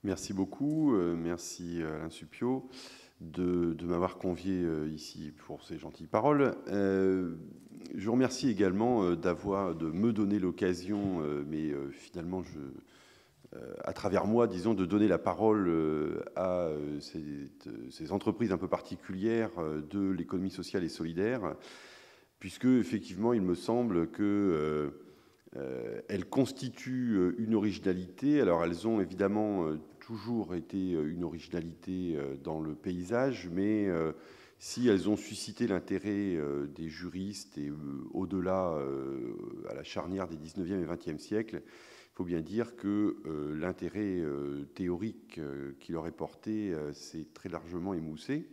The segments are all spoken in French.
Merci beaucoup. Merci Alain Supiot de m'avoir convié ici pour ces gentilles paroles. Je vous remercie également de me donner l'occasion, mais finalement, à travers moi, disons, de donner la parole à ces entreprises un peu particulières de l'économie sociale et solidaire, puisque, effectivement, il me semble que elles constituent une originalité. Alors, elles ont évidemment toujours été une originalité dans le paysage, mais si elles ont suscité l'intérêt des juristes et au-delà, à la charnière des 19e et 20e siècles, il faut bien dire que l'intérêt théorique qui leur est porté s'est très largement émoussé.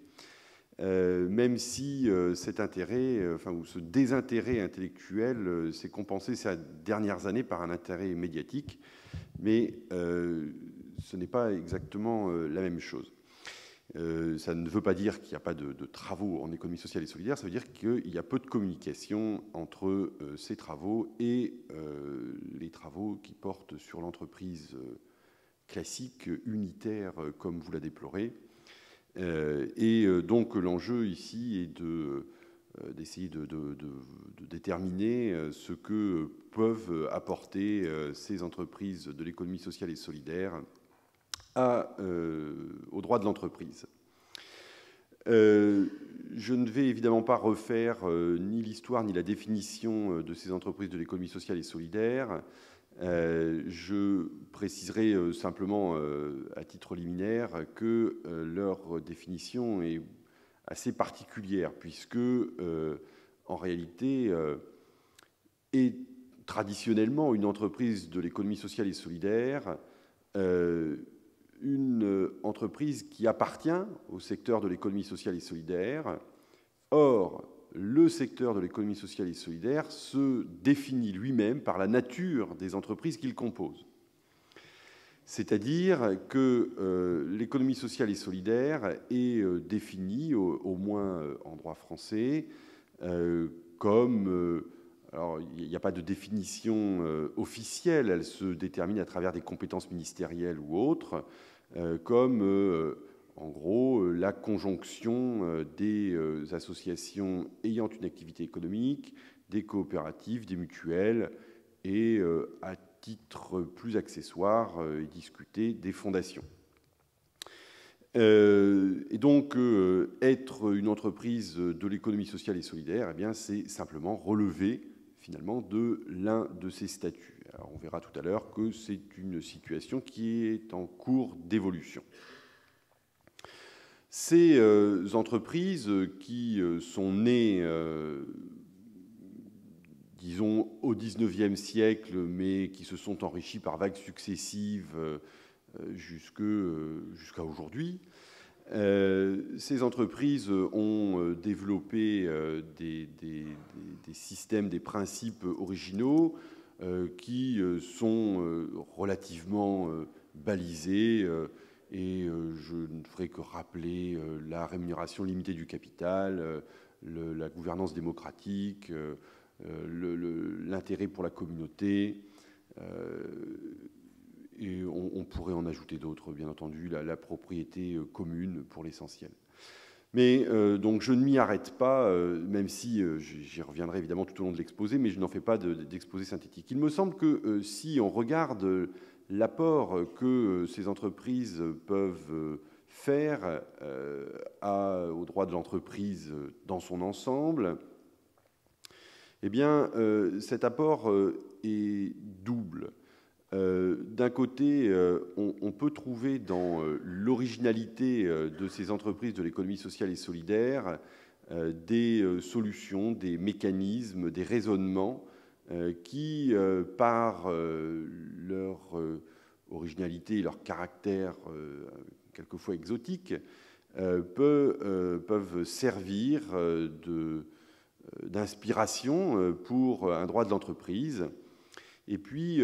Même si cet intérêt, ou ce désintérêt intellectuel s'est compensé ces dernières années par un intérêt médiatique, mais ce n'est pas exactement la même chose. Ça ne veut pas dire qu'il n'y a pas de travaux en économie sociale et solidaire, ça veut dire qu'il y a peu de communication entre ces travaux et les travaux qui portent sur l'entreprise classique, unitaire, comme vous la déplorez. Donc l'enjeu ici est d'essayer de déterminer ce que peuvent apporter ces entreprises de l'économie sociale et solidaire au droit de l'entreprise. Je ne vais évidemment pas refaire ni l'histoire ni la définition de ces entreprises de l'économie sociale et solidaire. Je préciserai simplement à titre liminaire que leur définition est assez particulière puisque en réalité est traditionnellement une entreprise de l'économie sociale et solidaire une entreprise qui appartient au secteur de l'économie sociale et solidaire. Or, le secteur de l'économie sociale et solidaire se définit lui-même par la nature des entreprises qu'il compose. C'est-à-dire que l'économie sociale et solidaire est définie, au moins en droit français, comme... alors, il n'y a pas de définition officielle, elle se détermine à travers des compétences ministérielles ou autres, comme... en gros, la conjonction des associations ayant une activité économique, des coopératives, des mutuelles et, à titre plus accessoire et discuté, des fondations. Et donc, être une entreprise de l'économie sociale et solidaire, eh bien, c'est simplement relever finalement de l'un de ces statuts. Alors, on verra tout à l'heure que c'est une situation qui est en cours d'évolution. Ces entreprises qui sont nées, disons, au XIXe siècle, mais qui se sont enrichies par vagues successives jusqu'à aujourd'hui, ces entreprises ont développé des systèmes, des principes originaux qui sont relativement balisés, et je ne ferai que rappeler la rémunération limitée du capital, la gouvernance démocratique, l'intérêt pour la communauté, et on pourrait en ajouter d'autres, bien entendu, la propriété commune pour l'essentiel. Mais donc je ne m'y arrête pas, même si j'y reviendrai évidemment tout au long de l'exposé, mais je n'en fais pas d'exposé synthétique. Il me semble que si on regarde l'apport que ces entreprises peuvent faire au droit de l'entreprise dans son ensemble, eh bien, cet apport est double. D'un côté, on peut trouver dans l'originalité de ces entreprises de l'économie sociale et solidaire des solutions, des mécanismes, des raisonnements qui, par leur originalité et leur caractère quelquefois exotique, peuvent servir d'inspiration pour un droit de l'entreprise. Et puis,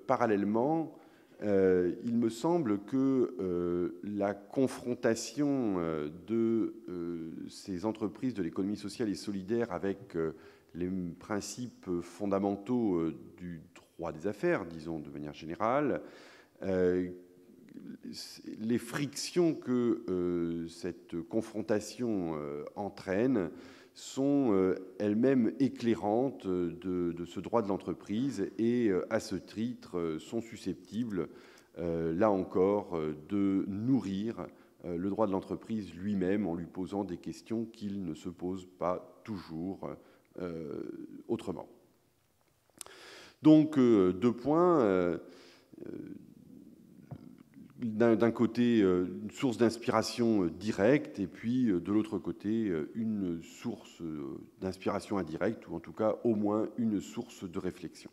parallèlement, il me semble que la confrontation de ces entreprises de l'économie sociale et solidaire avec les principes fondamentaux du droit des affaires, disons de manière générale, les frictions que cette confrontation entraîne sont elles-mêmes éclairantes de ce droit de l'entreprise et, à ce titre, sont susceptibles, là encore, de nourrir le droit de l'entreprise lui-même en lui posant des questions qu'il ne se pose pas toujours autrement. Donc, 2 points. D'un côté, une source d'inspiration directe, et puis de l'autre côté, une source d'inspiration indirecte, ou en tout cas au moins une source de réflexion.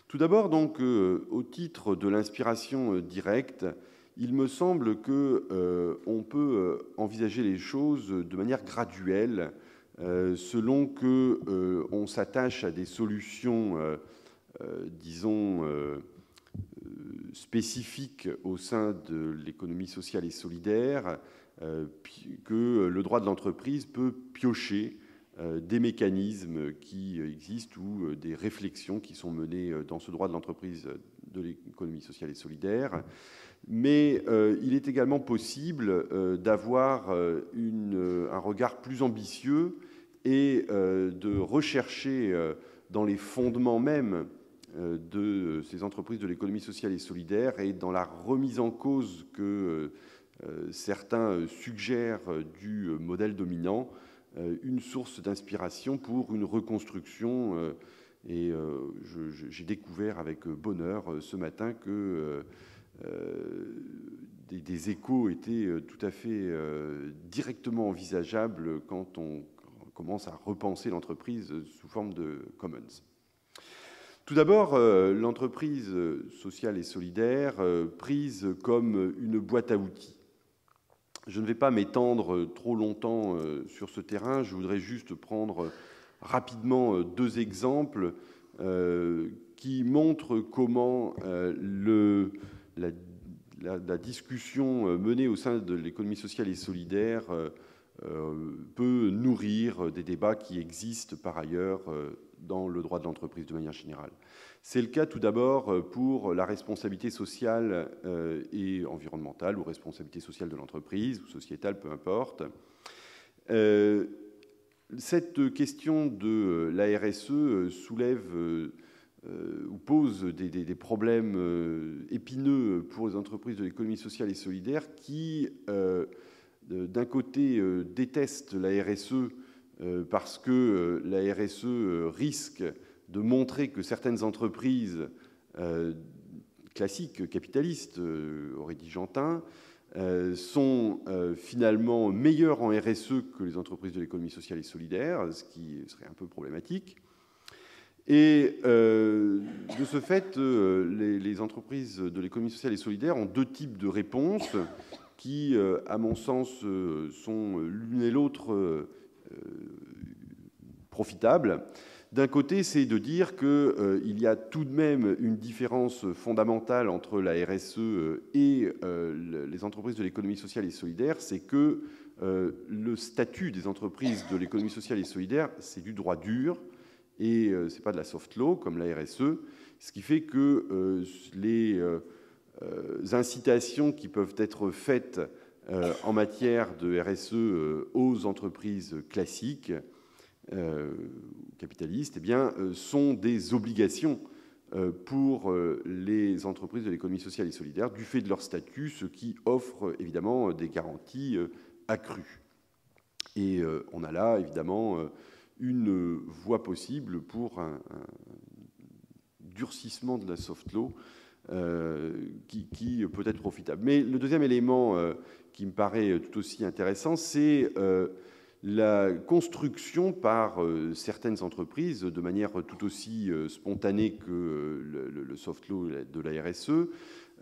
Tout d'abord, donc, au titre de l'inspiration directe, il me semble qu'on peut envisager les choses de manière graduelle, selon qu'on s'attache à des solutions, disons, spécifiques au sein de l'économie sociale et solidaire, que le droit de l'entreprise peut piocher des mécanismes qui existent ou des réflexions qui sont menées dans ce droit de l'entreprise de l'économie sociale et solidaire. Mais il est également possible d'avoir un regard plus ambitieux et de rechercher dans les fondements même de ces entreprises de l'économie sociale et solidaire et dans la remise en cause que certains suggèrent du modèle dominant, une source d'inspiration pour une reconstruction. Et j'ai découvert avec bonheur ce matin que des échos étaient tout à fait directement envisageables quand on commence à repenser l'entreprise sous forme de commons. Tout d'abord, l'entreprise sociale et solidaire prise comme une boîte à outils. Je ne vais pas m'étendre trop longtemps sur ce terrain, je voudrais juste prendre rapidement 2 exemples qui montrent comment la discussion menée au sein de l'économie sociale et solidaire peut nourrir des débats qui existent par ailleurs dans le droit de l'entreprise de manière générale. C'est le cas tout d'abord pour la responsabilité sociale et environnementale, ou responsabilité sociale de l'entreprise, ou sociétale, peu importe. Cette question de la RSE soulève ou pose des problèmes épineux pour les entreprises de l'économie sociale et solidaire qui, d'un côté, détestent la RSE parce que la RSE risque de montrer que certaines entreprises classiques, capitalistes, aurait dit Jantin, sont finalement meilleures en RSE que les entreprises de l'économie sociale et solidaire, ce qui serait un peu problématique. Et de ce fait, les entreprises de l'économie sociale et solidaire ont 2 types de réponses qui, à mon sens, sont l'une et l'autre profitables. D'un côté, c'est de dire qu'il y a tout de même une différence fondamentale entre la RSE et les entreprises de l'économie sociale et solidaire, c'est que le statut des entreprises de l'économie sociale et solidaire, c'est du droit dur, et ce n'est pas de la soft law comme la RSE, ce qui fait que les incitations qui peuvent être faites en matière de RSE aux entreprises classiques, capitalistes, eh bien, sont des obligations pour les entreprises de l'économie sociale et solidaire du fait de leur statut, ce qui offre évidemment des garanties accrues. Et on a là évidemment une voie possible pour un durcissement de la soft law qui peut être profitable. Mais le deuxième élément qui me paraît tout aussi intéressant, c'est la construction par certaines entreprises, de manière tout aussi spontanée que le soft law de la RSE,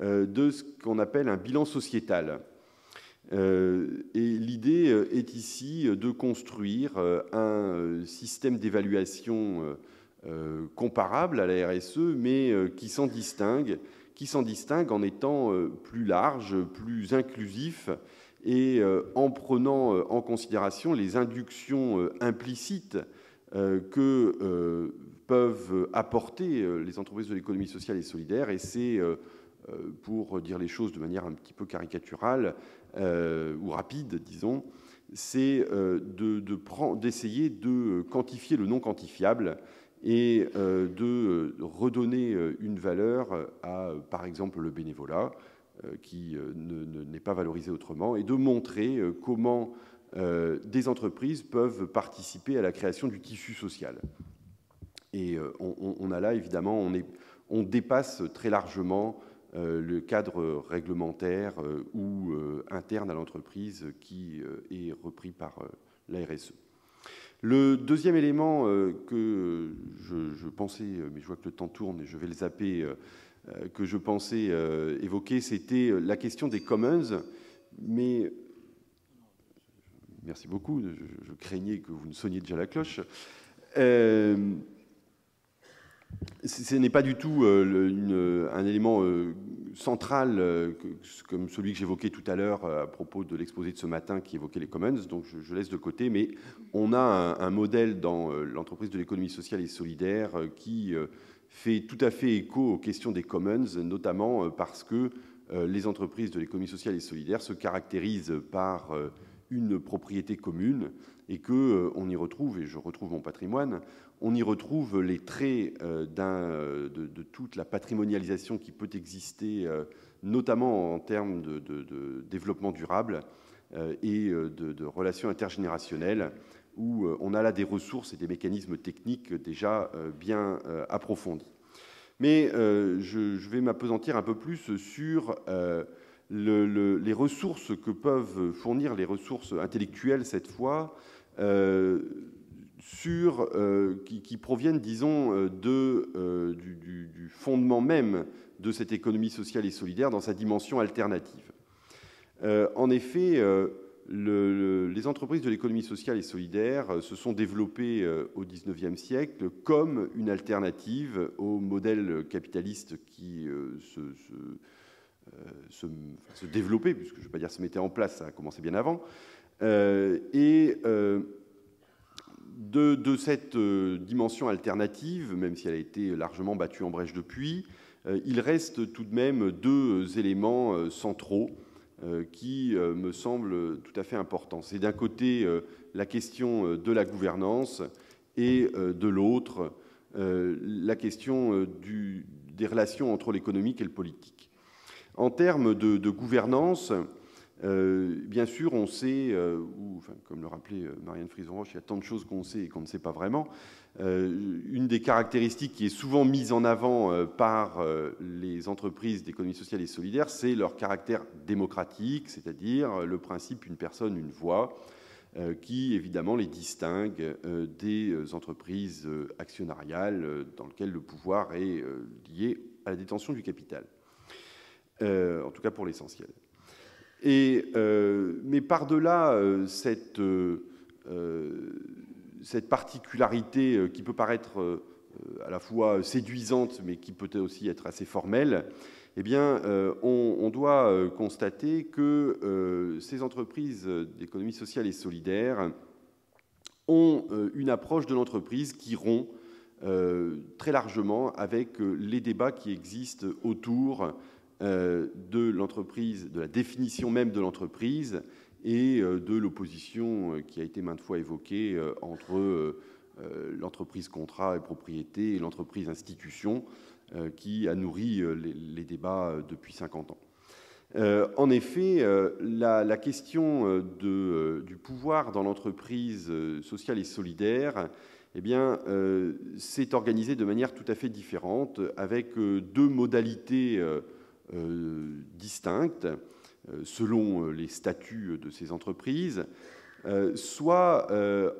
de ce qu'on appelle un bilan sociétal. Et l'idée est ici de construire un système d'évaluation comparable à la RSE, mais qui s'en distingue en étant plus large, plus inclusif, et en prenant en considération les inductions implicites que peuvent apporter les entreprises de l'économie sociale et solidaire. Et c'est pour dire les choses de manière un petit peu caricaturale ou rapide, disons, c'est d'essayer de quantifier le non quantifiable et de redonner une valeur à, par exemple, le bénévolat, qui n'est pas valorisé autrement, et de montrer comment des entreprises peuvent participer à la création du tissu social. Et on a là, évidemment, on dépasse très largement le cadre réglementaire ou interne à l'entreprise qui est repris par la RSE. Le deuxième élément que je pensais, mais je vois que le temps tourne et je vais le zapper, que je pensais évoquer, c'était la question des commons. Mais merci beaucoup, je craignais que vous ne sonniez déjà la cloche. Ce n'est pas du tout un élément central comme celui que j'évoquais tout à l'heure à propos de l'exposé de ce matin qui évoquait les commons, donc je laisse de côté, mais on a un modèle dans l'entreprise de l'économie sociale et solidaire qui fait tout à fait écho aux questions des commons, notamment parce que les entreprises de l'économie sociale et solidaire se caractérisent par une propriété commune et qu'on y retrouve, et je retrouve mon patrimoine, on y retrouve les traits de toute la patrimonialisation qui peut exister, notamment en termes de développement durable et de relations intergénérationnelles, où on a là des ressources et des mécanismes techniques déjà bien approfondis. Mais je vais m'appesantir un peu plus sur les ressources que peuvent fournir les ressources intellectuelles cette fois, qui proviennent, disons, du fondement même de cette économie sociale et solidaire dans sa dimension alternative. En effet, les entreprises de l'économie sociale et solidaire se sont développées au XIXe siècle comme une alternative au modèle capitaliste qui se développait, puisque je ne vais pas dire se mettait en place, ça a commencé bien avant, de cette dimension alternative, même si elle a été largement battue en brèche depuis, il reste tout de même deux éléments centraux qui me semblent tout à fait importants. C'est d'un côté la question de la gouvernance et de l'autre la question des relations entre l'économique et le politique. En termes de gouvernance, bien sûr, on sait, comme le rappelait Marianne Frison-Roche, il y a tant de choses qu'on sait et qu'on ne sait pas vraiment. Une des caractéristiques qui est souvent mise en avant par les entreprises d'économie sociale et solidaire, c'est leur caractère démocratique, c'est-à-dire le principe une personne, une voix, qui évidemment les distingue des entreprises actionnariales dans lesquelles le pouvoir est lié à la détention du capital, en tout cas pour l'essentiel. Mais par-delà cette particularité qui peut paraître à la fois séduisante, mais qui peut aussi être assez formelle, eh bien, on doit constater que ces entreprises d'économie sociale et solidaire ont une approche de l'entreprise qui rompt très largement avec les débats qui existent autour de l'entreprise, de la définition même de l'entreprise et de l'opposition qui a été maintes fois évoquée entre l'entreprise contrat et propriété et l'entreprise institution qui a nourri les débats depuis 50 ans. En effet, la question du pouvoir dans l'entreprise sociale et solidaire eh bien, s'est organisée de manière tout à fait différente avec deux modalités distinctes selon les statuts de ces entreprises, soit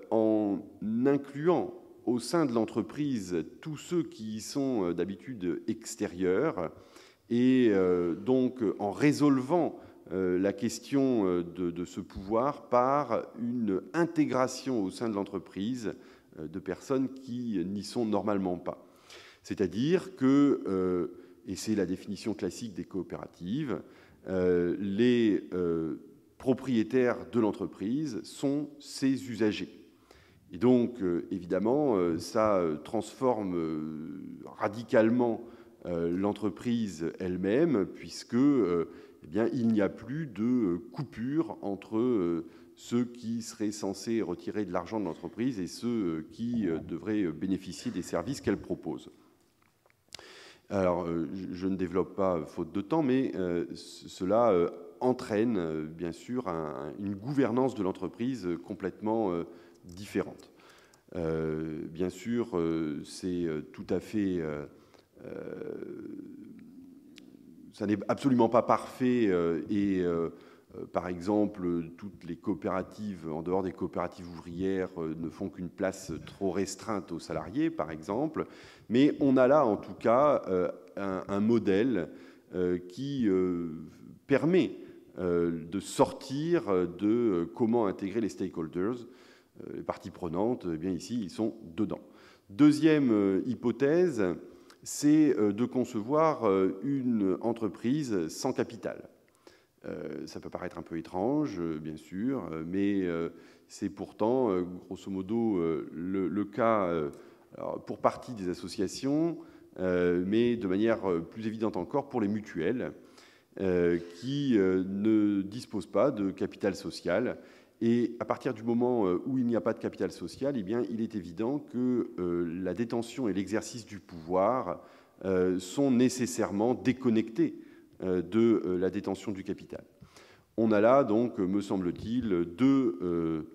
en incluant au sein de l'entreprise tous ceux qui y sont d'habitude extérieurs et donc en résolvant la question de ce pouvoir par une intégration au sein de l'entreprise de personnes qui n'y sont normalement pas. C'est-à-dire que et c'est la définition classique des coopératives, les propriétaires de l'entreprise sont ses usagers. Et donc, évidemment, ça transforme radicalement l'entreprise elle-même, puisque eh bien, il n'y a plus de coupure entre ceux qui seraient censés retirer de l'argent de l'entreprise et ceux qui devraient bénéficier des services qu'elle propose. Alors, je ne développe pas, faute de temps, mais cela entraîne, bien sûr, une gouvernance de l'entreprise complètement différente. Bien sûr, c'est tout à fait... ça n'est absolument pas parfait par exemple, toutes les coopératives, en dehors des coopératives ouvrières, ne font qu'une place trop restreinte aux salariés, par exemple. Mais on a là, en tout cas, un modèle qui permet de sortir de comment intégrer les stakeholders. Les parties prenantes, eh bien ici, ils sont dedans. Deuxième hypothèse, c'est de concevoir une entreprise sans capital. Ça peut paraître un peu étrange, bien sûr, mais c'est pourtant, grosso modo, le cas pour partie des associations, mais de manière plus évidente encore pour les mutuelles, qui ne disposent pas de capital social. Et à partir du moment où il n'y a pas de capital social, eh bien, il est évident que la détention et l'exercice du pouvoir sont nécessairement déconnectés de la détention du capital. On a là, donc, me semble-t-il, deux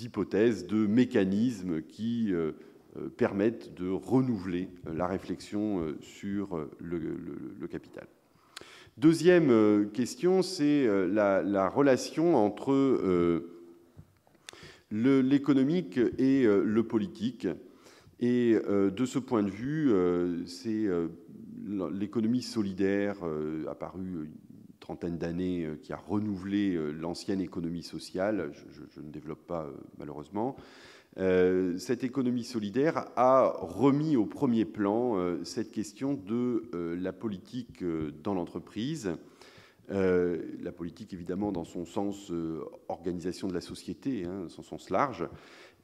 hypothèses, deux mécanismes qui permettent de renouveler la réflexion sur le capital. Deuxième question, c'est la relation entre l'économique et le politique. Et de ce point de vue, c'est l'économie solidaire apparue une trentaine d'années qui a renouvelé l'ancienne économie sociale. Je ne développe pas malheureusement. Cette économie solidaire a remis au premier plan cette question de la politique dans l'entreprise. La politique, évidemment, dans son sens organisation de la société, hein, son sens large.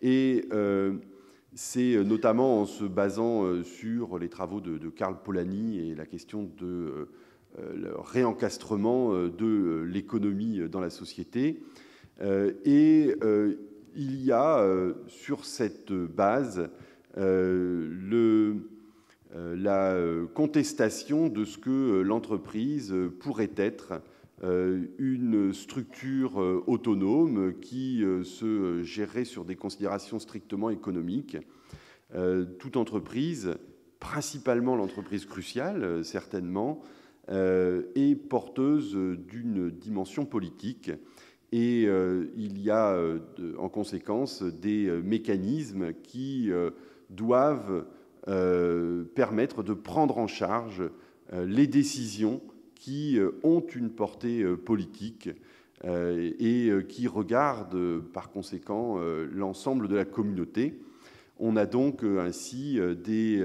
Et c'est notamment en se basant sur les travaux de Karl Polanyi et la question de le réencastrement de l'économie dans la société. Il y a sur cette base la contestation de ce que l'entreprise pourrait être une structure autonome qui se gérerait sur des considérations strictement économiques. Toute entreprise, principalement l'entreprise cruciale, certainement, est porteuse d'une dimension politique. Et il y a en conséquence des mécanismes qui doivent permettre de prendre en charge les décisions qui ont une portée politique et qui regardent par conséquent l'ensemble de la communauté. On a donc ainsi des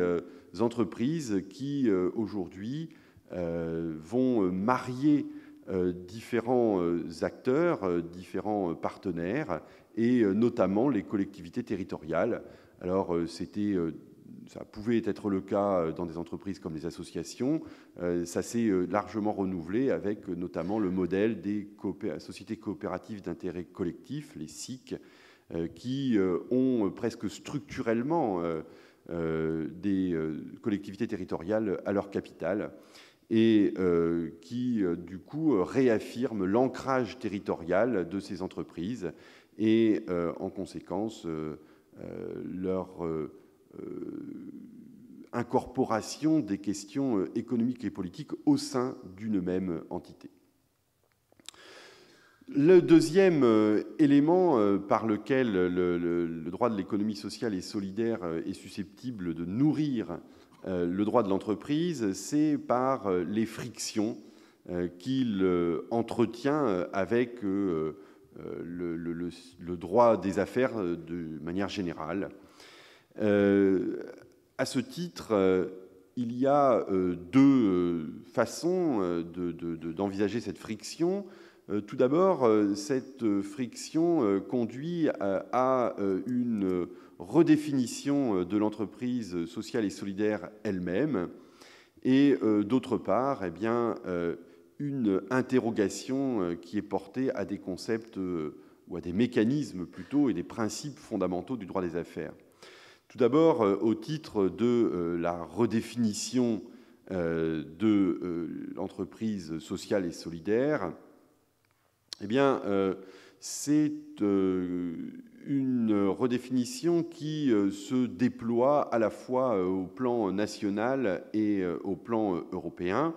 entreprises qui aujourd'hui vont marier différents acteurs, différents partenaires, et notamment les collectivités territoriales. Alors, ça pouvait être le cas dans des entreprises comme les associations. Ça s'est largement renouvelé avec notamment le modèle des sociétés coopératives d'intérêt collectif, les SIC, qui ont presque structurellement des collectivités territoriales à leur capital, et qui, du coup, réaffirme l'ancrage territorial de ces entreprises et, en conséquence, leur incorporation des questions économiques et politiques au sein d'une même entité. Le deuxième élément par lequel le droit de l'économie sociale et solidaire est susceptible de nourrir le droit de l'entreprise, c'est par les frictions qu'il entretient avec le droit des affaires de manière générale. À ce titre, il y a deux façons d'envisager cette friction. Tout d'abord, cette friction conduit à une redéfinition de l'entreprise sociale et solidaire elle-même, et d'autre part, eh bien, une interrogation qui est portée à des concepts ou à des mécanismes plutôt et des principes fondamentaux du droit des affaires. Tout d'abord, au titre de la redéfinition de l'entreprise sociale et solidaire, eh bien, c'est une redéfinition qui se déploie à la fois au plan national et au plan européen.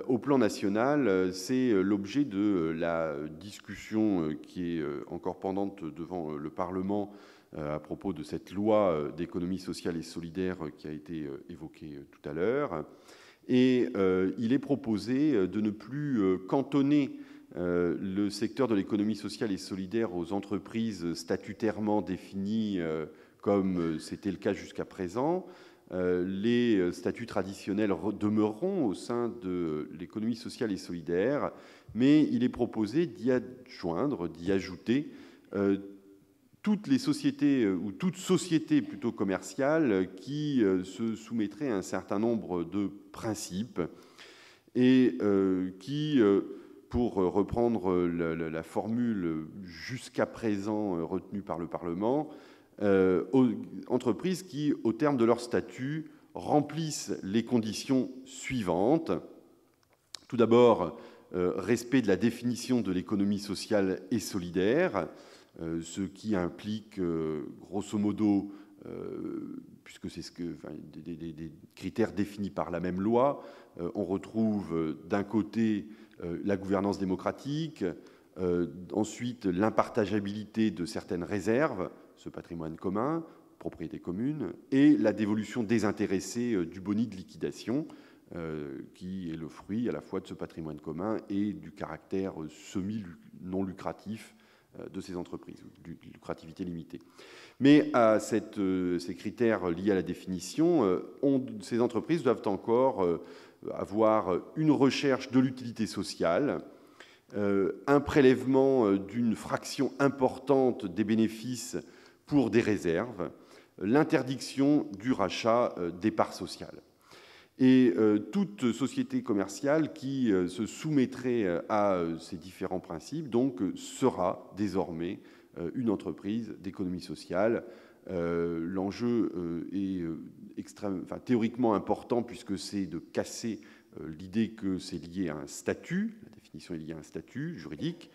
Au plan national, c'est l'objet de la discussion qui est encore pendante devant le Parlement à propos de cette loi d'économie sociale et solidaire qui a été évoquée tout à l'heure. Et il est proposé de ne plus cantonner le secteur de l'économie sociale et solidaire aux entreprises statutairement définies comme c'était le cas jusqu'à présent. Les statuts traditionnels demeureront au sein de l'économie sociale et solidaire, mais il est proposé d'y adjoindre, d'y ajouter toutes les sociétés, ou toute société plutôt commerciale, qui se soumettrait à un certain nombre de principes et qui, pour reprendre la formule jusqu'à présent retenue par le Parlement, entreprises qui, au terme de leur statut, remplissent les conditions suivantes. Tout d'abord, respect de la définition de l'économie sociale et solidaire, ce qui implique, grosso modo, puisque c'est des critères définis par la même loi, on retrouve d'un côté la gouvernance démocratique, ensuite l'impartageabilité de certaines réserves, ce patrimoine commun, propriété commune, et la dévolution désintéressée du boni de liquidation, qui est le fruit à la fois de ce patrimoine commun et du caractère semi-non lucratif de ces entreprises, de lucrativité limitée. Mais à ces critères liés à la définition, ces entreprises doivent encore avoir une recherche de l'utilité sociale, un prélèvement d'une fraction importante des bénéfices pour des réserves, l'interdiction du rachat des parts sociales. Et toute société commerciale qui se soumettrait à ces différents principes donc, sera désormais une entreprise d'économie sociale. L'enjeu est théoriquement important puisque c'est de casser l'idée que c'est lié à un statut. La définition est liée à un statut juridique.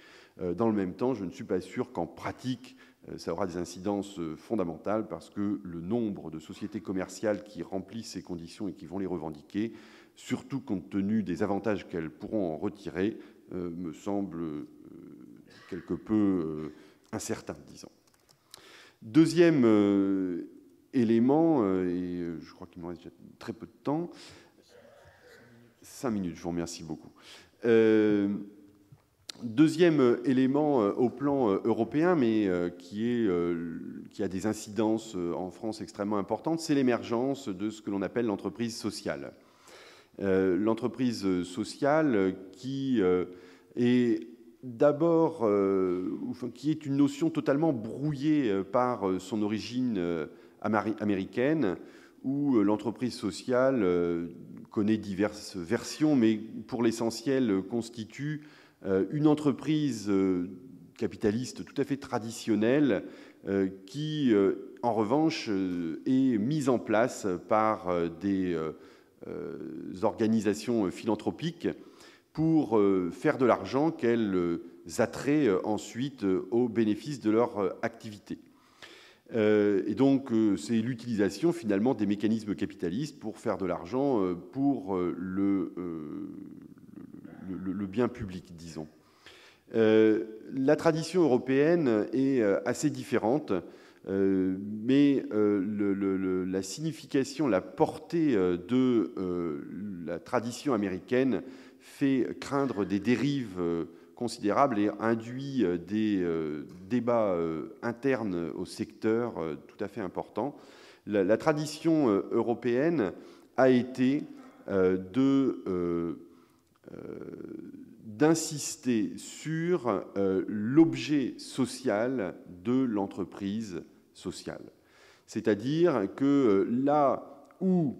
Dans le même temps, je ne suis pas sûr qu'en pratique, ça aura des incidences fondamentales parce que le nombre de sociétés commerciales qui remplissent ces conditions et qui vont les revendiquer, surtout compte tenu des avantages qu'elles pourront en retirer, me semble quelque peu incertain, disons. Deuxième élément, et je crois qu'il me reste déjà très peu de temps, 5 minutes, je vous remercie beaucoup. Deuxième élément au plan européen, mais qui a des incidences en France extrêmement importantes, c'est l'émergence de ce que l'on appelle l'entreprise sociale. L'entreprise sociale qui est d'abord, qui est une notion totalement brouillée par son origine américaine, où l'entreprise sociale connaît diverses versions, mais pour l'essentiel constitue une entreprise capitaliste tout à fait traditionnelle qui, en revanche, est mise en place par des organisations philanthropiques pour faire de l'argent qu'elles attraient ensuite au bénéfice de leur activité. Et donc, c'est l'utilisation finalement des mécanismes capitalistes pour faire de l'argent pour le bien public, disons. La tradition européenne est assez différente, mais la signification, la portée de la tradition américaine fait craindre des dérives considérables et induit des débats internes au secteur tout à fait importants. La tradition européenne a été d'insister sur l'objet social de l'entreprise sociale. C'est-à-dire que là où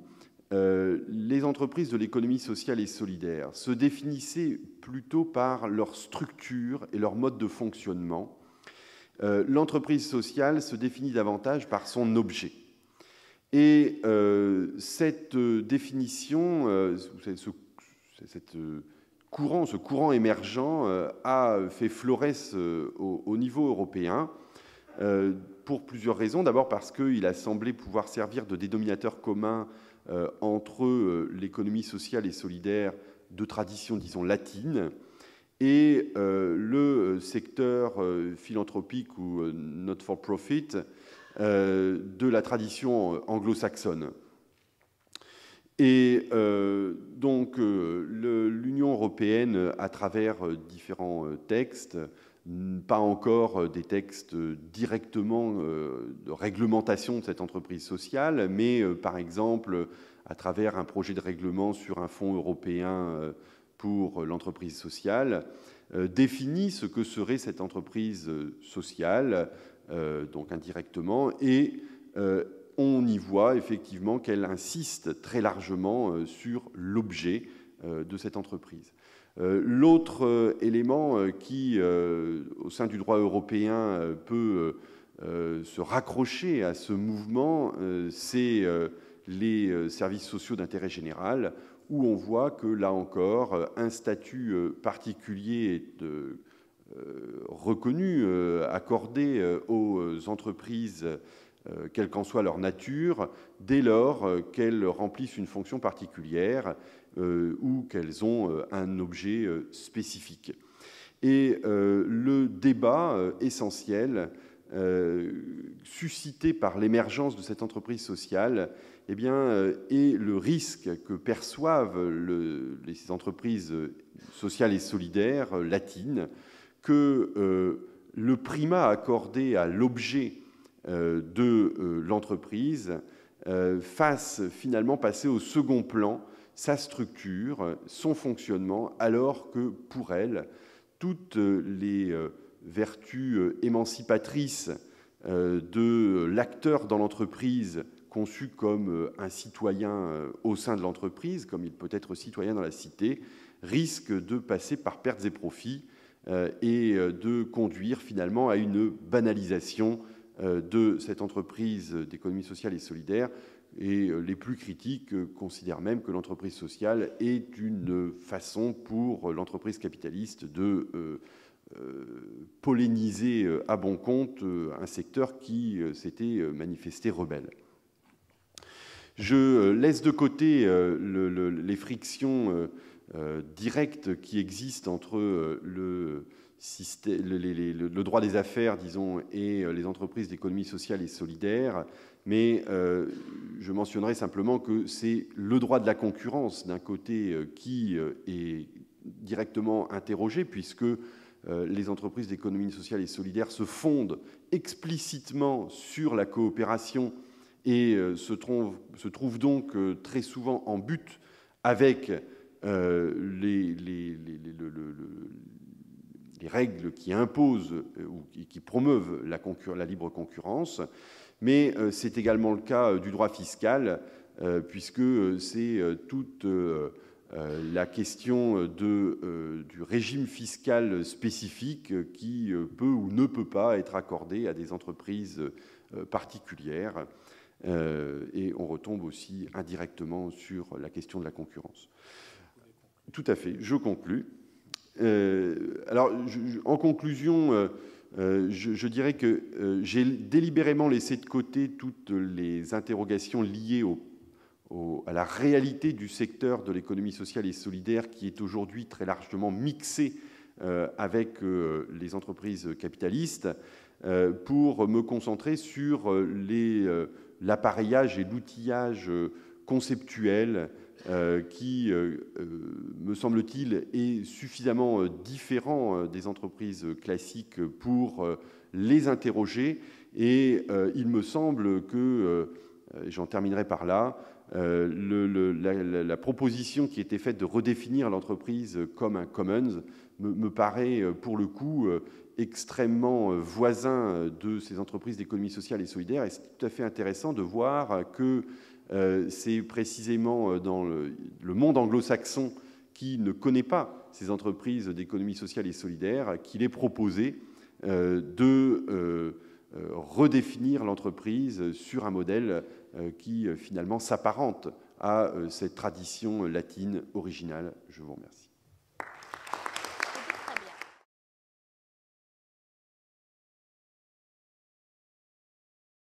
les entreprises de l'économie sociale et solidaire se définissaient plutôt par leur structure et leur mode de fonctionnement, l'entreprise sociale se définit davantage par son objet. Et cette définition, ce courant émergent a fait florès au niveau européen pour plusieurs raisons. D'abord parce qu'il a semblé pouvoir servir de dénominateur commun entre l'économie sociale et solidaire de tradition, disons, latine, et le secteur philanthropique ou not-for-profit de la tradition anglo-saxonne. Et donc l'Union européenne, à travers différents textes, pas encore des textes directement de réglementation de cette entreprise sociale, mais par exemple à travers un projet de règlement sur un fonds européen pour l'entreprise sociale, définit ce que serait cette entreprise sociale, donc indirectement, et on y voit effectivement qu'elle insiste très largement sur l'objet de cette entreprise. L'autre élément qui, au sein du droit européen, peut se raccrocher à ce mouvement, c'est les services sociaux d'intérêt général, où on voit que, là encore, un statut particulier est reconnu, accordé aux entreprises, quelle qu'en soit leur nature, dès lors qu'elles remplissent une fonction particulière ou qu'elles ont un objet spécifique. Et le débat essentiel suscité par l'émergence de cette entreprise sociale eh bien, est le risque que perçoivent les entreprises sociales et solidaires latines que le primat accordé à l'objet de l'entreprise fasse finalement passer au second plan sa structure, son fonctionnement, alors que pour elle, toutes les vertus émancipatrices de l'acteur dans l'entreprise, conçu comme un citoyen au sein de l'entreprise, comme il peut être citoyen dans la cité, risquent de passer par pertes et profits et de conduire finalement à une banalisation de cette entreprise d'économie sociale et solidaire. Et les plus critiques considèrent même que l'entreprise sociale est une façon pour l'entreprise capitaliste de polliniser à bon compte un secteur qui s'était manifesté rebelle. Je laisse de côté les frictions directes qui existent entre le droit des affaires, disons, et les entreprises d'économie sociale et solidaire, mais je mentionnerai simplement que c'est le droit de la concurrence, d'un côté, qui est directement interrogé, puisque les entreprises d'économie sociale et solidaire se fondent explicitement sur la coopération et se trouvent donc très souvent en but avec les règles qui imposent ou qui promeuvent la libre concurrence, mais c'est également le cas du droit fiscal, puisque c'est toute la question du régime fiscal spécifique qui peut ou ne peut pas être accordé à des entreprises particulières. Et on retombe aussi indirectement sur la question de la concurrence. Tout à fait, je conclus. Alors, en conclusion, je dirais que j'ai délibérément laissé de côté toutes les interrogations liées à la réalité du secteur de l'économie sociale et solidaire qui est aujourd'hui très largement mixé avec les entreprises capitalistes pour me concentrer sur l'appareillage et l'outillage conceptuel qui, me semble-t-il, est suffisamment différent des entreprises classiques pour les interroger. Et il me semble que J'en terminerai par là. La proposition qui était faite de redéfinir l'entreprise comme un commons me paraît, pour le coup, extrêmement voisin de ces entreprises d'économie sociale et solidaire. Et c'est tout à fait intéressant de voir que c'est précisément dans le monde anglo-saxon qui ne connaît pas ces entreprises d'économie sociale et solidaire qu'il est proposé de redéfinir l'entreprise sur un modèle qui finalement s'apparente à cette tradition latine originale. Je vous remercie.